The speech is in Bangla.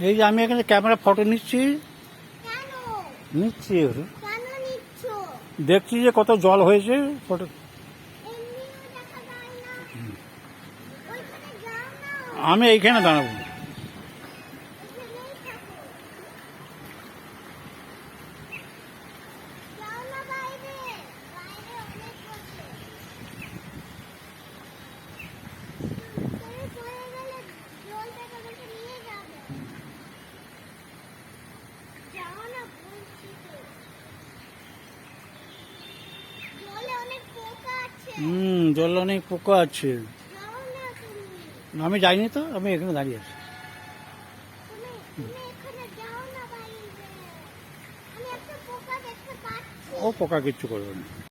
এই যে আমি এখানে ক্যামেরা ফটো নিচ্ছি নিচ্ছি দেখছি যে কত জল হয়েছে ফটো। আমি এইখানে দাঁড়াবো। জলে অনেক পোকা আছে। আমি যাইনি তো, আমি এখানে দাঁড়িয়ে আছি। ও পোকা কিচ্ছু করবে না।